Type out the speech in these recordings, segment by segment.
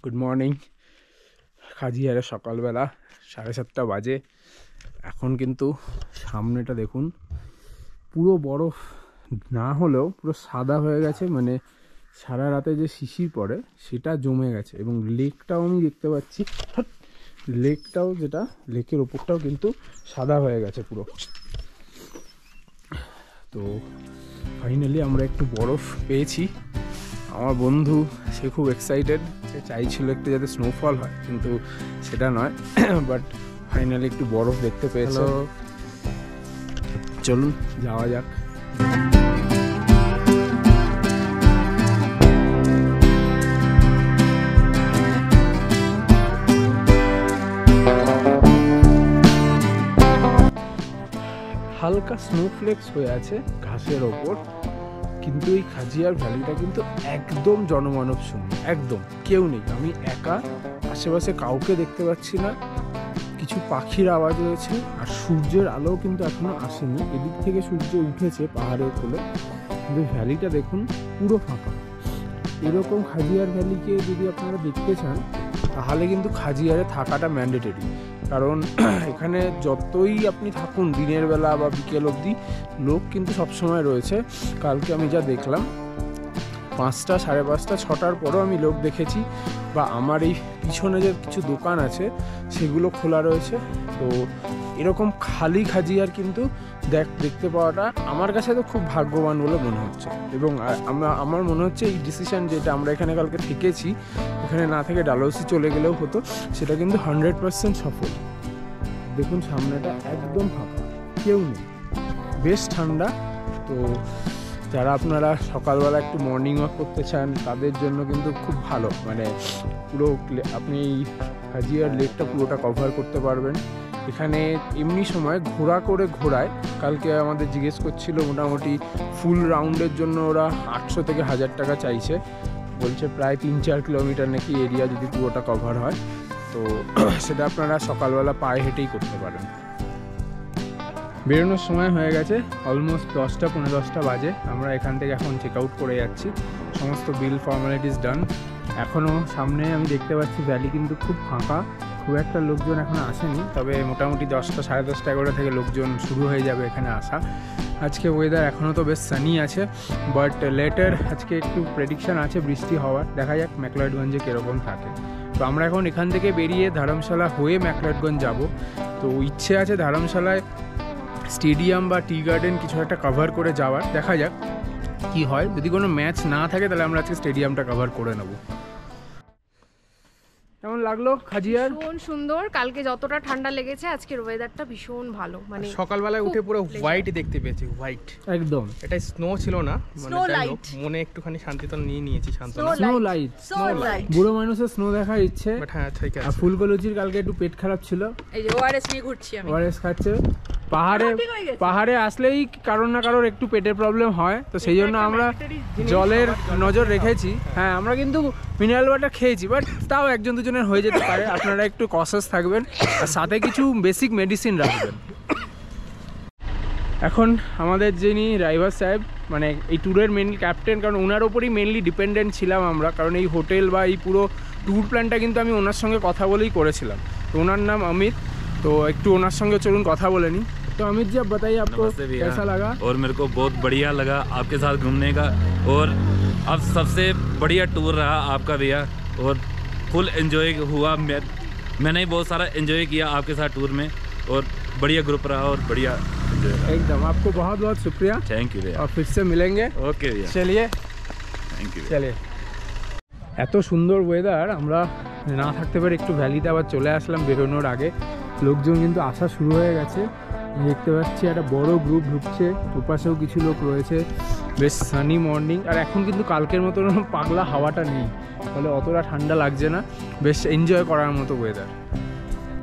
Good morning. খাজিয়ারে সকালবেলা 7:30 বাজে। এখন কিন্তু সামনেটা দেখুন, পুরো বরফ না হলেও পুরো সাদা হয়ে গেছে, মানে সারা রাতে যে শিশির পড়ে সেটা জমে গেছে। এবং লেকটাও আমি দেখতে পাচ্ছি, লেকটাও যেটা লেকের ওপরটাও কিন্তু সাদা হয়ে গেছে পুরো। তো ফাইনালি আমরা একটু বরফ পেয়েছি। আমার বন্ধু সে খুব এক্সাইটেড, সে চাইছিল একটু যাতে স্নোফল হয়, কিন্তু সেটা নয়। বাট ফাইনালি একটু বরফ দেখতে পেয়েছে। চলুন যাওয়া যাক। হালকা স্নোফ্লেক্স হয়ে আছে ঘাসের ওপর, কিন্তু এই খাজিয়ার ভ্যালিটা কিন্তু একদম জনমানব শূন্য, একদম কেউ নেই। আমি একা, আশেপাশে কাউকে দেখতে পাচ্ছি না। কিছু পাখির আওয়াজ হয়েছে, আর সূর্যের আলো কিন্তু এখনো আসেনি। এদিক থেকে সূর্য উঠেছে পাহাড়ের কোলে, কিন্তু ভ্যালিটা দেখুন পুরো ফাঁকা। এরকম খাজিয়ার ভ্যালিকে যদি আপনারা দেখতে চান তাহলে কিন্তু খাজিয়ারে থাকাটা ম্যান্ডেটরি। কারণ এখানে যতই আপনি থাকুন দিনের বেলা বা বিকেল অবধি, লোক কিন্তু সবসময় রয়েছে। কালকে আমি যা দেখলাম 5টা, 5:30, 6টার পরও আমি লোক দেখেছি। বা আমার এই পিছনে যে কিছু দোকান আছে সেগুলো খোলা রয়েছে। তো এরকম খালি খাজিয়ার কিন্তু দেখতে পাওয়াটা আমার কাছে তো খুব ভাগ্যবান বলে মনে হচ্ছে। এবং আমার মনে হচ্ছে এই ডিসিশন যেটা আমরা এখানে কালকে থেকেছি, এখানে না থেকে ডালহৌসি চলে গেলেও হতো, সেটা কিন্তু 100% সফল। দেখুন সামনেটা একদম ফাঁকা, কেউ নেই, বেশ ঠান্ডা। তো যারা আপনারা সকালবেলা একটু মর্নিং ওয়াক করতে চান তাদের জন্য কিন্তু খুব ভালো। মানে পুরো আপনি খাজিয়ার লেকটা পুরোটা কভার করতে পারবেন। এখানে এমনি সময় ঘোড়ায় কালকে আমাদের জিজ্ঞেস করছিল, মোটামুটি ফুল রাউন্ডের জন্য ওরা 800 থেকে 1000 টাকা চাইছে। বলছে প্রায় 3-4 কিলোমিটার নাকি এরিয়া যদি পুরোটা কভার হয়। তো সেটা আপনারা সকালবেলা পায়ে হেঁটেই করতে পারেন। বেরোনোর সময় হয়ে গেছে, অলমোস্ট 10টা, 10:15 বাজে। আমরা এখান থেকে এখন চেক আউট করে যাচ্ছি। সমস্ত বিল ফর্মালিটিস ডান। এখনও সামনে আমি দেখতে পাচ্ছি ভ্যালি কিন্তু খুব ফাঁকা, খুব একটা লোকজন এখন আসেনি। তবে মোটামুটি 10টা, 10:30, 11টা থেকে লোকজন শুরু হয়ে যাবে এখানে আসা। আজকে ওয়েদার এখনও তো বেশ সানি আছে, বাট লেটার আজকে একটু প্রেডিকশান আছে বৃষ্টি হওয়ার। দেখা যাক ম্যাকলয়েডগঞ্জে কীরকম থাকে। তো আমরা এখন এখান থেকে বেরিয়ে ধর্মশালা হয়ে ম্যাকলয়েডগঞ্জ যাব। তো ইচ্ছে আছে ধর্মশালায় স্টেডিয়াম বা টি গার্ডেন কিছু একটা কভার করে যাওয়ার। দেখা যাক কি হয়। যদি কোনো ম্যাচ না থাকে তাহলে আমরা আজকে স্টেডিয়ামটা কভার করে নেব। কেমন লাগলো খাজিয়ার? ভীষণ সুন্দর। কালকে যতটা ঠান্ডা লেগেছে আজকের ওয়েদারটা ভীষণ ভালো। মানে সকালবেলায় উঠে পুরো হোয়াইট দেখতে পেয়েছি, হোয়াইট একদম। এটা স্নো ছিল না, মানে মনে একটুখানি শান্তিতে নিয়ে নিয়েছি। স্নো লাইট, বুড়ো মানুষের স্নো দেখার ইচ্ছে। হ্যাঁ ঠিক আছে। ফুলকলুচির কালকে একটু পেট খারাপ ছিল, এই যে ওআরএস নিয়ে ঘুরছি আমি। ওআরএস খাচ্ছে। পাহাড়ে আসলেই কারোর না কারোর একটু পেটের প্রবলেম হয়, তো সেই জন্য আমরা জলের নজর রেখেছি। হ্যাঁ, আমরা কিন্তু মিনারেল ওয়াটার খেয়েছি, বাট তাও 1-2 জনের হয়ে যেতে পারে। আপনারা একটু কশাস থাকবেন, আর সাথে কিছু বেসিক মেডিসিন রাখবেন। এখন আমাদের যিনি ড্রাইভার সাহেব, মানে এই ট্যুরের মেনলি ক্যাপ্টেন, কারণ ওনার ওপরই মেনলি ডিপেন্ডেন্ট ছিলাম আমরা। কারণ এই হোটেল বা এই পুরো ট্যুর প্ল্যানটা কিন্তু আমি ওনার সঙ্গে কথা বলেই করেছিলাম। তো ওনার নাম অমিত। তো একটু ওনার সঙ্গে চলুন কথা বলে নিই। तो अमित जी, आप बताइए आपको कैसा लगा? और मेरे को बहुत बढ़िया लगा आपके साथ घूमने का, और अब सबसे बढ़िया टूर रहा आपका भैया, और फुल एंजॉय हुआ। मैंने बहुत सारा एंजॉय किया आपके साथ टूर में, और बढ़िया ग्रुप रहा और बढ़िया एंजॉय रहा। एकदम, आपको बहुत बहुत शुक्रिया। थैंक यू भैया, और फिर से मिलेंगे। ओके भैया, चलिए। Thank you. चलिए। এত সুন্দর ওয়েদার, আমরা না থাকতে পারে একটু ভ্যালিতে আবার চলে আসলাম বেরোনোর আগে। লোকজন কিন্তু আসা শুরু হয়ে গেছে, দেখতে পাচ্ছি একটা বড় গ্রুপ ঢুকছে। ওপাশেও কিছু লোক রয়েছে। বেশ সানি মর্নিং, আর এখন কিন্তু কালকের মতো পাগলা হাওয়াটা নেই, ফলে অতটা ঠান্ডা লাগছে না। বেশ এনজয় করার মতো ওয়েদার।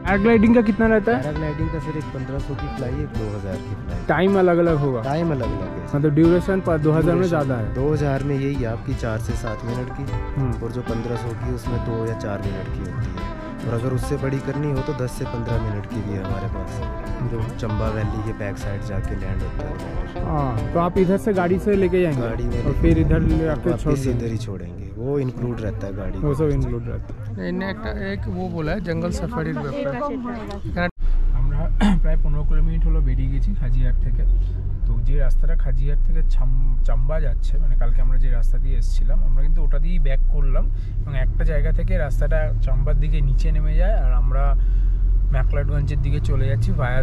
पैराग्लाइडिंग का कितना रहता है? पैराग्लाइडिंग का सर एक 1500 की फ्लाई है, 2000 की फ्लाई। टाइम अलग अलग होगा? टाइम अलग अलग है, मतलब ड्यूरेशन पर 2000 में ज़्यादा है। 2000 में यही आपकी 4 से 7 मिनट की, और जो 1500 की उसमें 2 या 4 मिनट की होती है। और अगर उससे बड़ी करनी हो तो 10 से 15 मिनट की भी है हमारे पास, जो चंबा वैली के बैक साइड जाके लैंड होता है। हाँ, तो आप इधर से गाड़ी से लेके जाएंगे? गाड़ी में, और फिर इधर आके इधर ही छोड़ेंगे। वो इंक्लूड रहता है गाड़ी वो सब इंक्लूड रहता है। इन्हें एक वो बोला है जंगल सफारिর ব্যাপার। আমরা প্রায় 15 কিলোমিটার হলো বেরিয়ে গেছি খাজিয়ার থেকে। তো যে রাস্তাটা খাজিয়ার থেকে চাম্বা যাচ্ছে, মানে কালকে আমরা যে রাস্তা দিয়ে এসেছিলাম, আমরা কিন্তু ওটা দিয়েই ব্যাক করলাম এবং একটা জায়গা থেকে রাস্তাটা চাম্বার দিকে নিচে নেমে যায় আর আমরা ম্যাকলাডগঞ্জের দিকে চলে যাচ্ছি ভায়া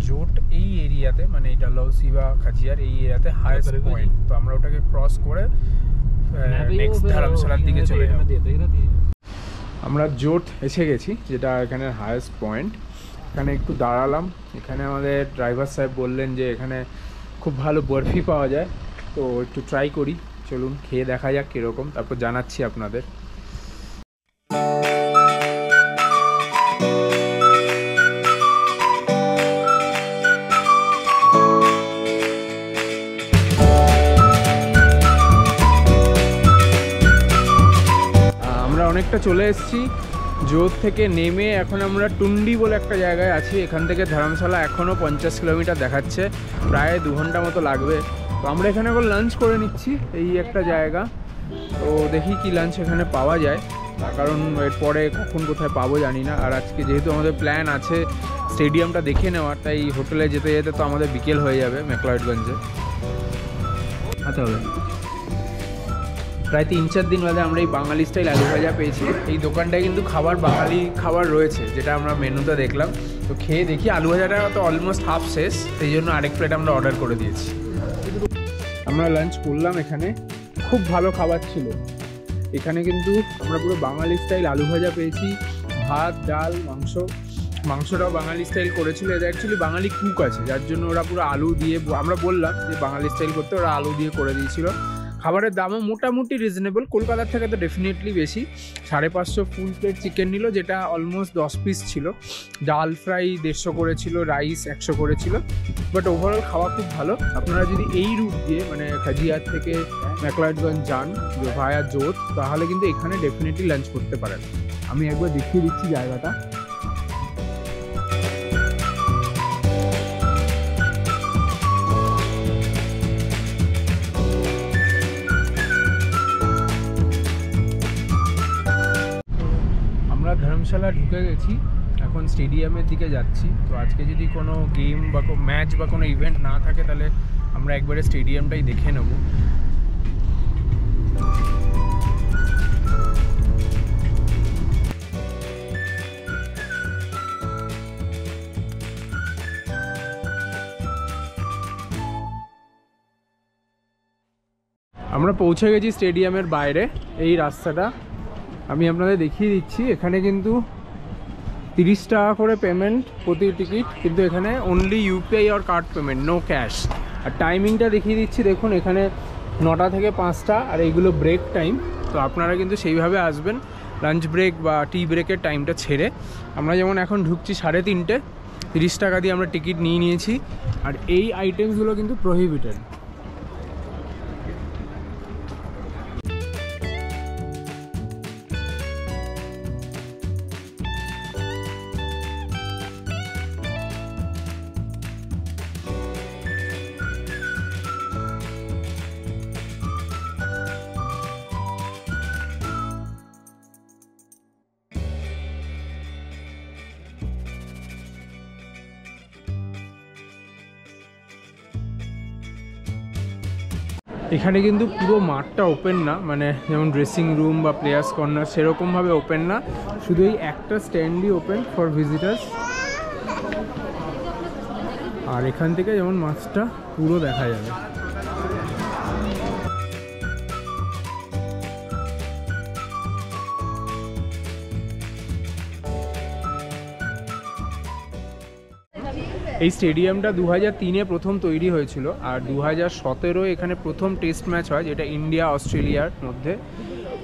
জোট এই এরিয়াতে, মানে এই ডালহৌসি বা খাজিয়ার এই এরিয়াতে হাইয়েস্ট পয়েন্ট। তো আমরা ওটাকে ক্রস করে নেক্সট ধর্মশালার দিকে চলে যাব। আমরা জোট এসে গেছি, যেটা এখানে হাইয়েস্ট পয়েন্ট। এখানে একটু দাঁড়ালাম, এখানে আমাদের ড্রাইভার সাহেব বললেন যে এখানে খুব ভালো বরফি পাওয়া যায়, তো একটু ট্রাই করি, চলুন খেয়ে দেখা যাক কীরকম, তারপর জানাচ্ছি আপনাদের। আমরা অনেকটা চলে এসেছি জোট থেকে নেমে, এখন আমরা টুন্ডি বলে একটা জায়গায় আছি। এখান থেকে ধর্মশালা এখনও 50 কিলোমিটার দেখাচ্ছে, প্রায় 2 ঘন্টা মতো লাগবে। তো আমরা এখানে এখন লাঞ্চ করে নিচ্ছি, এই একটা জায়গা। তো দেখি কি লাঞ্চ এখানে পাওয়া যায়, কারণ এরপরে কখন কোথায় পাবো জানি না। আর আজকে যেহেতু আমাদের প্ল্যান আছে স্টেডিয়ামটা দেখে নেওয়ার, তাই হোটেলে যেতে যেতে তো আমাদের বিকেল হয়ে যাবে ম্যাকলয়েডগঞ্জে। আচ্ছা হবে প্রায় 3-4 দিন বাদে আমরা এই বাঙালি স্টাইল আলু ভাজা পেয়েছি। এই দোকানটায় কিন্তু বাঙালি খাবার রয়েছে, যেটা আমরা মেনুতে দেখলাম। তো খেয়ে দেখি, আলু ভাজাটা তো অলমোস্ট হাফ শেষ, সেই জন্য আরেক প্লেট আমরা অর্ডার করে দিয়েছি। আমরা লাঞ্চ করলাম এখানে, খুব ভালো খাবার ছিল এখানে। কিন্তু আমরা পুরো বাঙালি স্টাইল আলু ভাজা পেয়েছি, ভাত, ডাল, মাংসটাও বাঙালি স্টাইল করেছিল। এটা অ্যাকচুয়ালি বাঙালি কুক আছে, যার জন্য ওরা পুরো আলু দিয়ে, আমরা বললাম যে বাঙালি স্টাইল করতে, ওরা আলু দিয়ে করে দিয়েছিল। খাবারের দামও মোটামুটি রিজনেবল, কলকাতার থেকে তো ডেফিনেটলি বেশি। 550 ফুল প্লেট চিকেন নিল, যেটা অলমোস্ট 10 পিস ছিল। ডাল ফ্রাই 150 করেছিল, রাইস 100 করেছিল। বাট ওভারঅল খাওয়া খুব ভালো। আপনারা যদি এই রুট দিয়ে মানে খাজিয়ার থেকে ম্যাকলয়েডগঞ্জ যান ভায়া জোট, তাহলে কিন্তু এখানে ডেফিনেটলি লাঞ্চ করতে পারেন। আমি একবার দেখিয়ে দিচ্ছি জায়গাটা। ধর্মশালা ঢুকে গেছি, এখন স্টেডিয়ামের দিকে যাচ্ছি। তো আজকে যদি কোনো গেম বা কোনো ম্যাচ বা কোনো ইভেন্ট না থাকে, তাহলে আমরা একবারে স্টেডিয়ামটাই দেখে নেব। আমরা পৌঁছে গেছি স্টেডিয়ামের বাইরে। এই রাস্তাটা আমি আপনাদের দেখিয়ে দিচ্ছি। এখানে কিন্তু 30 টাকা করে পেমেন্ট প্রতি টিকিট, কিন্তু এখানে অনলি ইউপিআই আর কার্ড পেমেন্ট, নো ক্যাশ। আর টাইমিংটা দেখিয়ে দিচ্ছি, দেখুন এখানে 9টা থেকে 5টা, আর এইগুলো ব্রেক টাইম। তো আপনারা কিন্তু সেইভাবে আসবেন, লাঞ্চ ব্রেক বা টি ব্রেকের টাইমটা ছেড়ে। আমরা যেমন এখন ঢুকছি 3:30, 30 টাকা দিয়ে আমরা টিকিট নিয়ে নিয়েছি। আর এই আইটেমসগুলো কিন্তু প্রহিবিটেড। এখানে কিন্তু পুরো মাঠটা ওপেন না, মানে যেমন ড্রেসিং রুম বা প্লেয়ার্স কর্নার সেরকমভাবে ওপেন না, শুধু এই একটা স্ট্যান্ডই ওপেন ফর ভিজিটার্স। আর এখান থেকে যেমন মাঠটা পুরো দেখা যাবে। এই স্টেডিয়ামটা 2003-এ প্রথম তৈরি হয়েছিল, আর 2017 এখানে প্রথম টেস্ট ম্যাচ হয়, যেটা ইন্ডিয়া অস্ট্রেলিয়ার মধ্যে।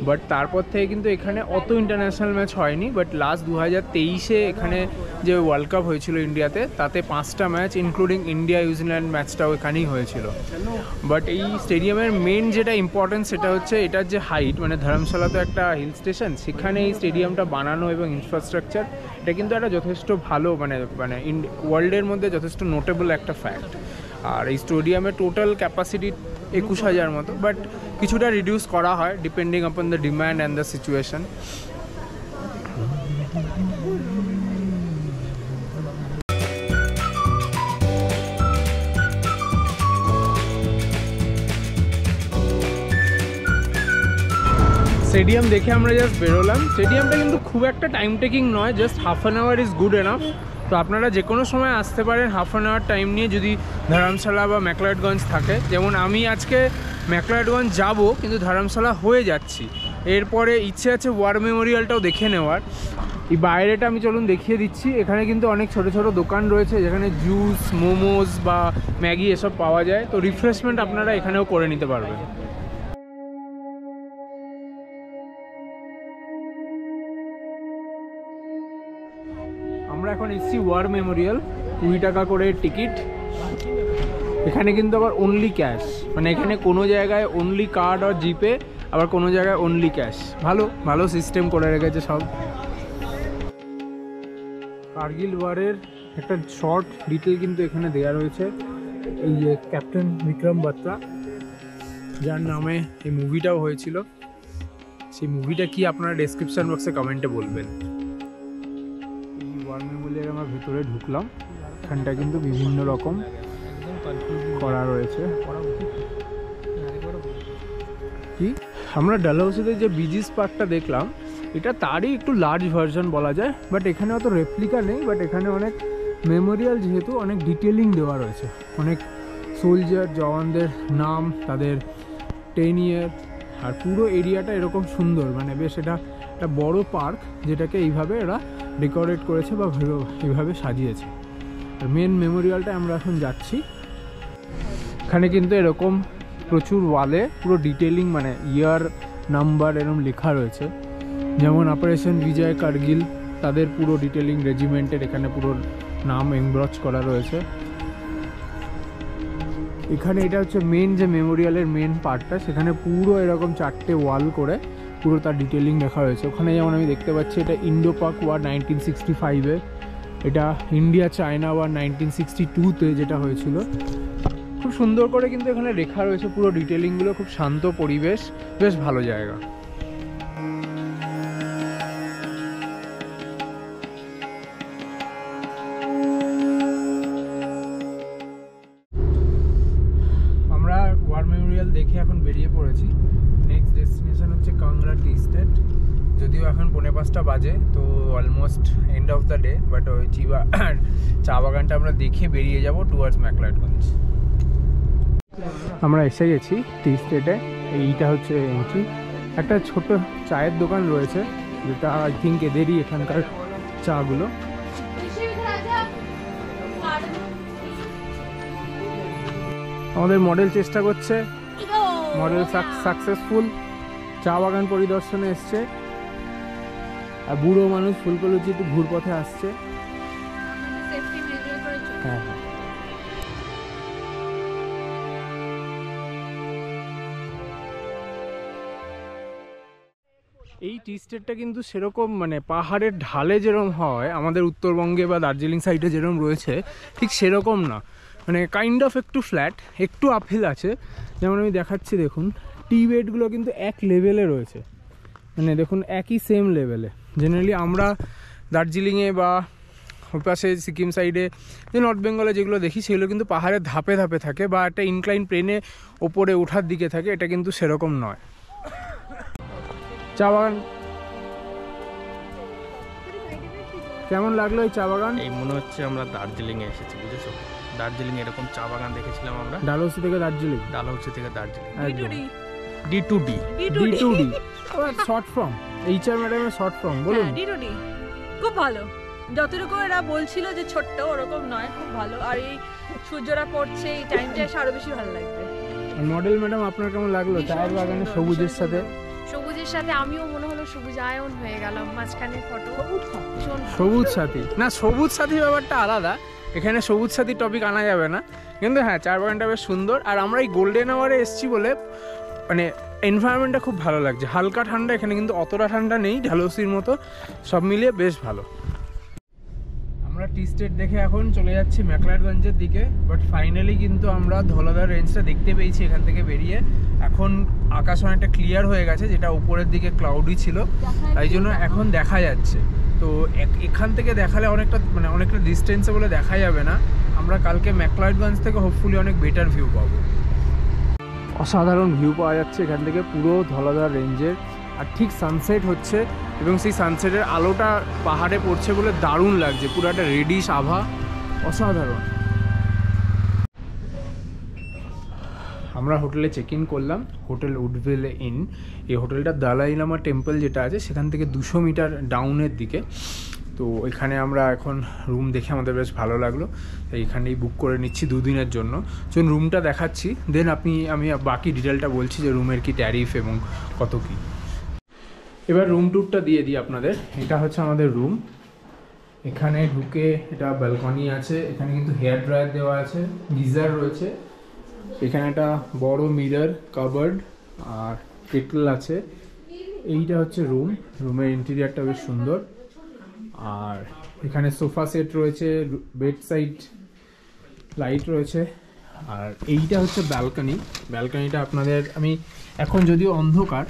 বাট তারপর থেকে কিন্তু এখানে অত ইন্টারন্যাশনাল ম্যাচ হয়নি। বাট লাস্ট 2023-এ এখানে যে ওয়ার্ল্ড কাপ হয়েছিল ইন্ডিয়াতে, তাতে 5টা ম্যাচ ইনক্লুডিং ইন্ডিয়া নিউজিল্যান্ড ম্যাচটাও এখানেই হয়েছিল। বাট এই স্টেডিয়ামের মেন যেটা ইম্পর্টেন্স, সেটা হচ্ছে এটার যে হাইট, মানে ধর্মশালা তো একটা হিল স্টেশন, সেখানে এই স্টেডিয়ামটা বানানো এবং ইনফ্রাস্ট্রাকচার, এটা কিন্তু একটা যথেষ্ট ভালো, মানে ওয়ার্ল্ডের মধ্যে যথেষ্ট নোটেবল একটা ফ্যাক্ট। আর এই স্টেডিয়ামের টোটাল ক্যাপাসিটি 21,000 মতো, বাট কিছুটা রিডিউস করা হয় depending upon the demand and the situation. Stadium দেখে আমরা জাস্ট বেরোলাম। স্টেডিয়ামটা কিন্তু খুব একটা টাইম টেকিং নয়, just half an hour is good enough. তো আপনারা যে কোনো সময় আসতে পারেন হাফ অ্যান আওয়ার টাইম নিয়ে, যদি ধরমশালা বা ম্যাকলাউডগঞ্জ থাকে। যেমন আমি আজকে ম্যাকলাউডগঞ্জ যাব, কিন্তু ধরমশালা হয়ে যাচ্ছি। এরপরে ইচ্ছে আছে ওয়ার মেমোরিয়ালটাও দেখে নেওয়ার। এই বাইরেটা আমি চলুন দেখিয়ে দিচ্ছি। এখানে কিন্তু অনেক ছোট ছোট দোকান রয়েছে যেখানে জুস, মোমোজ বা ম্যাগি এসব পাওয়া যায়। তো রিফ্রেশমেন্ট আপনারা এখানেও করে নিতে পারবেন। আমরা এখন এসছি ওয়ার মেমোরিয়াল, 20 টাকা করে টিকিট। এখানে কিন্তু আবার অনলি ক্যাশ, মানে এখানে কোনো জায়গায় অনলি কার্ড আর জিপে, আবার কোনো জায়গায় অনলি ক্যাশ। ভালো ভালো সিস্টেম করে রেখেছে সব। কার্গিল ওয়ারের একটা শর্ট ডিটেল কিন্তু এখানে দেওয়া রয়েছে। এই যে ক্যাপ্টেন বিক্রম বাত্রা, যার নামে এই মুভিটাও হয়েছিল, সেই মুভিটা কি আপনারা ডেসক্রিপশন বক্সে কমেন্টে বলবেন। ওয়ার মেমোরিয়াল আমরা ভেতরে ঢুকলাম। এখানটা কিন্তু বিভিন্ন রকম করা রয়েছে। কি আমরা ডালহৌসিতে যে বিজিস পার্কটা দেখলাম, এটা তারই একটু লার্জ ভার্সন বলা যায়। বাট এখানে অত রেপ্লিকা নেই, বাট এখানে অনেক মেমোরিয়াল, যেহেতু অনেক ডিটেলিং দেওয়া রয়েছে, অনেক সোলজার জওয়ানদের নাম, তাদের 10 ইয়ার, আর পুরো এরিয়াটা এরকম সুন্দর, মানে বেশ এটা একটা বড় পার্ক যেটাকে এইভাবে এরা ডেকোরেট করেছে বা এইভাবে সাজিয়েছে। আর মেন মেমোরিয়ালটা আমরা এখন যাচ্ছি। এখানে কিন্তু এরকম প্রচুর ওয়ালে পুরো ডিটেলিং, মানে ইয়ার নাম্বার এরকম লেখা রয়েছে। যেমন অপারেশন বিজয় কার্গিল, তাদের পুরো ডিটেলিং রেজিমেন্টের এখানে পুরো নাম এমব্রচ করা রয়েছে। এখানে এটা হচ্ছে মেন যে মেমোরিয়ালের মেন পার্টটা, সেখানে পুরো এরকম 4টে ওয়াল করে পুরো তার ডিটেলিং লেখা রয়েছে। ওখানে যেমন আমি দেখতে পাচ্ছি এটা ইন্ডো পাক ওয়ার 1965-এ, এটা ইন্ডিয়া চায়না ওয়ার 1962-তে যেটা হয়েছিল। খুব সুন্দর করে কিন্তু এখানে লেখা রয়েছে পুরো ডিটেলিংগুলো। খুব শান্ত পরিবেশ, বেশ ভালো জায়গা। আমরা ওয়ার মেমোরিয়াল দেখে এখন বেরিয়ে পড়েছি। নেক্সট ডেস্টিনেশন হচ্ছে কাংড়া টি স্টেট। যদিও এখন 4:45 বাজে, তো almost end of the day, but ওই চা বাগানটা আমরা দেখে বেরিয়ে যাব টুয়ার্ডস ম্যাকলাউডগঞ্জ। আমরা এসে গেছি টি স্টেটে। এইটা হচ্ছে এন্ট্রি। একটা ছোট চায়ের দোকান রয়েছে, যেটা আই থিঙ্ক এদেরই এখানকার চাগুলো। আমাদের মডেল চেষ্টা করছে, মডেল সাকসেসফুল। চা বাগান পরিদর্শনে এসছে, আর বুড়ো মানুষ ফুলকলুচি একটু ঘুরপথে আসছে। হ্যাঁ হ্যাঁ, এই টি স্টেটটা কিন্তু সেরকম, মানে পাহাড়ের ঢালে যেরকম হয় আমাদের উত্তরবঙ্গে বা দার্জিলিং সাইডে যেরকম রয়েছে, ঠিক সেরকম না। মানে কাইন্ড অফ একটু ফ্ল্যাট, একটু আপহিল আছে। যেমন আমি দেখাচ্ছি, দেখুন টি বেডগুলো কিন্তু এক লেভেলে রয়েছে, মানে দেখুন একই সেম লেভেলে। জেনারেলি আমরা দার্জিলিংয়ে বা ওই পাশে সিকিম সাইডে যে নর্থ বেঙ্গলে যেগুলো দেখি, সেগুলো কিন্তু পাহাড়ের ধাপে ধাপে থাকে বা একটা ইনক্লাইন প্লেনে ওপরে ওঠার দিকে থাকে। এটা কিন্তু সেরকম নয়। চা বাগান কেমন লাগলো? এই চা বাগান এই মনে হচ্ছে আমরা দার্জিলিংয়ে এসেছি, বুঝেছো? দার্জিলিং এরকম চা বাগান দেখেছিলাম আমরা, ডালহৌসি থেকে দার্জিলিং। ডালহৌসি থেকে Darjeeling. D2D short form, HR ম্যাডামের শর্ট ফর্ম। বলুন। D2D খুব ভালো। যতটুকু এরা বলছিল যে ছোট্ট, ওরকম নয়, খুব ভালো। আর এই সূর্যটা পড়ছে, এই টাইমটা এসে আরো বেশি ভালো লাগবে। মডেল ম্যাডাম, আপনার কেমন লাগলো চায়ের বাগানে সবুজের সাথে? সবুজের সাথে আমিও মনে হলো সবুজায়ন হয়ে গেলাম। মাঝখানে ফটো সবুজ সাথী না, সবুজ সাথী ব্যাপারটা আলাদা। এখানে সবুজ সাথী টপিক আনা যাবে না, কিন্তু হ্যাঁ চার বাগানটা বেশ সুন্দর। আর আমরা এই গোল্ডেন আওয়ারে এসেছি বলে মানে এনভায়রনমেন্টটা খুব ভালো লাগছে। হালকা ঠান্ডা, এখানে কিন্তু অতটা ঠান্ডা নেই, ডালহৌসির মতো। সব মিলিয়ে বেশ ভালো। আমরা আমরা টি স্টেট দেখে এখন চলে যাচ্ছি ম্যাকলাডগঞ্জের দিকে, বাট ফাইনালি কিন্তু আমরা ধলাদার রেঞ্জটা দেখতে পেয়েছি এখান থেকে বেরিয়ে। এখন আকাশ অনেকটা ক্লিয়ার হয়ে গেছে, যেটা উপরের দিকে ক্লাউডি ছিল, তাই জন্য এখন দেখা যাচ্ছে। তো এখান থেকে দেখালে অনেকটা ডিস্টেন্সে বলে দেখা যাবে না। আমরা কালকে ম্যাকলাডগঞ্জ থেকে হোপফুলি অনেক বেটার ভিউ পাবো। অসাধারণ ভিউ পাওয়া যাচ্ছে এখান থেকে পুরো ধলাদার রেঞ্জের, আর ঠিক সানসেট হচ্ছে এবং সেই সানসেটের আলোটা পাহাড়ে পড়ছে বলে দারুণ লাগছে, পুরো একটা রেডিশ আভা, অসাধারণ। আমরা হোটেলে চেক ইন করলাম, হোটেল উডভিল ইন। এই হোটেলটা দালাই লামা টেম্পল যেটা আছে সেখান থেকে 200 মিটার ডাউনের দিকে। তো এখানে আমরা এখন রুম দেখে আমাদের বেশ ভালো লাগলো, তাই এখানেই বুক করে নিচ্ছি 2 দিনের জন্য। চলুন রুমটা দেখাচ্ছি, দেন আমি বাকি ডিটেলটা বলছি যে রুমের কি ট্যারিফ এবং কত কী। এবার রুম ট্যুরটা দিয়ে দিই আপনাদের। এটা হচ্ছে আমাদের রুম। এখানে ঢুকে এটা ব্যালকনি আছে, এখানে কিন্তু হেয়ার ড্রায়ার দেওয়া আছে, গিজার রয়েছে, এখানে একটা বড় মিরর, কাবার্ড আর কেটল আছে। এইটা হচ্ছে রুম। রুমের ইন্টেরিয়ারটা বেশ সুন্দর, আর এখানে সোফা সেট রয়েছে, বেড সাইড লাইট রয়েছে, আর এইটা হচ্ছে ব্যালকনি। ব্যালকনিটা আপনাদের আমি এখন যদিও অন্ধকার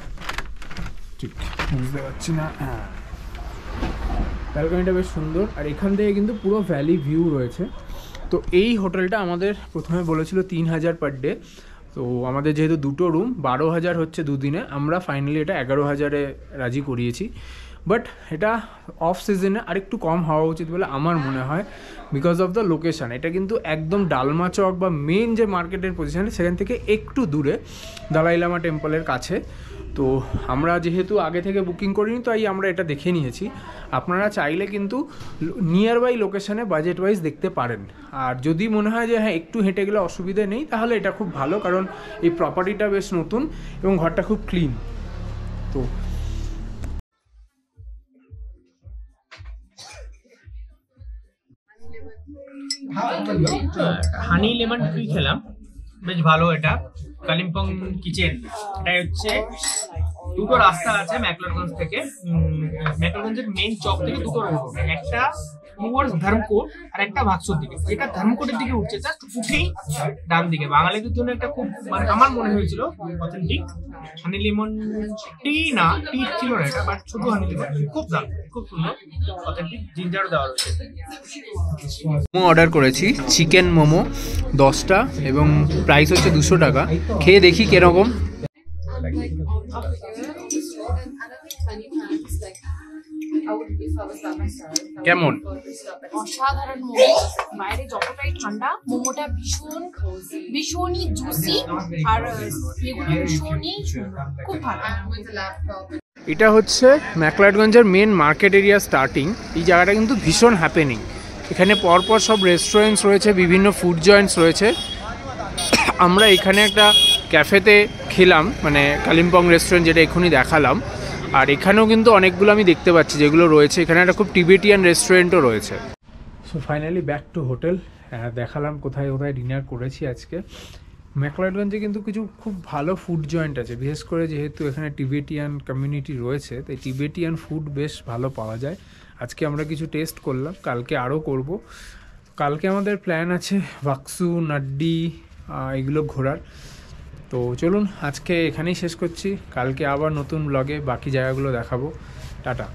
ঠিক বুঝতে পারছি না, হ্যাঁ ব্যালকনিটা বেশ সুন্দর, আর এখান থেকে কিন্তু পুরো ভ্যালি ভিউ রয়েছে। তো এই হোটেলটা আমাদের প্রথমে বলেছিল 3000 পার ডে, তো আমাদের যেহেতু 2টো রুম 12,000 হচ্ছে 2 দিনে, আমরা ফাইনালি এটা 11,000-এ রাজি করিয়েছি। বাট এটা অফ সিজনে আরেকটু কম হওয়া উচিত বলে আমার মনে হয়, বিকজ অফ দ্য লোকেশান। এটা কিন্তু একদম ডালমা চক বা মেন যে মার্কেটের পজিশান সেখান থেকে একটু দূরে, দালাই লামা টেম্পলের কাছে। তো আমরা যেহেতু আগে থেকে বুকিং করিনি, তাই আমরা এটা দেখে নিয়েছি। আপনারা চাইলে কিন্তু নিয়ার বাই লোকেশানে বাজেট ওয়াইজ দেখতে পারেন, আর যদি মনে হয় যে হ্যাঁ একটু হেঁটে গেলে অসুবিধে নেই, তাহলে এটা খুব ভালো, কারণ এই প্রপার্টিটা বেশ নতুন এবং ঘরটা খুব ক্লিন। তো হানি লেমন টি খেলাম, বেশ ভালো। এটা কালিম্পং কিচেন। এটা হচ্ছে 2টো রাস্তা আছে ম্যাকলাডগঞ্জ থেকে। ম্যাকলাডগঞ্জের মেইন চক থেকে 2টো রোড, একটা টুয়ার্ডস ধর্মকোট আর একটা ভাগসুর দিকে। যেটা ধর্মকোটের দিকে উঠছে, জাস্ট উঠেই ডান দিকে। বাঙালিদের জন্য একটা খুব আমার মনে হয়েছিল অথেন্টিক হানি লেমন টি, না টি ছিল না এটা, বাট শুধু হানি লেমন, খুব দাম, খুব সুন্দর, অথেন্টিক। জিঞ্জারও দেওয়া রয়েছে। মোমো অর্ডার করেছি, চিকেন মোমো 10টা, এবং প্রাইস হচ্ছে 200 টাকা। খেয়ে দেখি কিরকম। কেমন? অসাধারণ মোমো। বাইরে যতটাই ঠান্ডা, মোমোটা ভীষণই জুসি, আর এগুলো ভীষণই খুব ভালো। এটা হচ্ছে ম্যাকলাডগঞ্জের মেন মার্কেট এরিয়া স্টার্টিং। এই জায়গাটা কিন্তু ভীষণ হ্যাপেনিং। এখানে পরপর সব রেস্টুরেন্টস রয়েছে, বিভিন্ন ফুড জয়েন্টস রয়েছে। আমরা এখানে একটা ক্যাফেতে খেলাম, মানে কালিম্পং রেস্টুরেন্ট, যেটা এখনই দেখালাম। আর এখানেও কিন্তু অনেকগুলো আমি দেখতে পাচ্ছি যেগুলো রয়েছে। এখানে একটা খুব টিবেটিয়ান রেস্টুরেন্টও রয়েছে। So finally back to hotel. দেখালাম কোথায় কোথায় ডিনার করেছি আজকে। ম্যাকলাডগঞ্জে কিন্তু কিছু খুব ভালো ফুড জয়েন্ট আছে, বিশেষ করে যেহেতু এখানে টিবেটিয়ান কমিউনিটি রয়েছে, তাই টিবেটিয়ান ফুড বেশ ভালো পাওয়া যায়। আজকে আমরা কিছু টেস্ট করলাম, কালকে আরও করব। কালকে আমাদের প্ল্যান আছে ভাকসু, নাড্ডি, এগুলো ঘোরার। তো চলুন আজকে এখানেই শেষ করছি, কালকে আবার নতুন ব্লগে বাকি জায়গাগুলো দেখাবো। টাটা।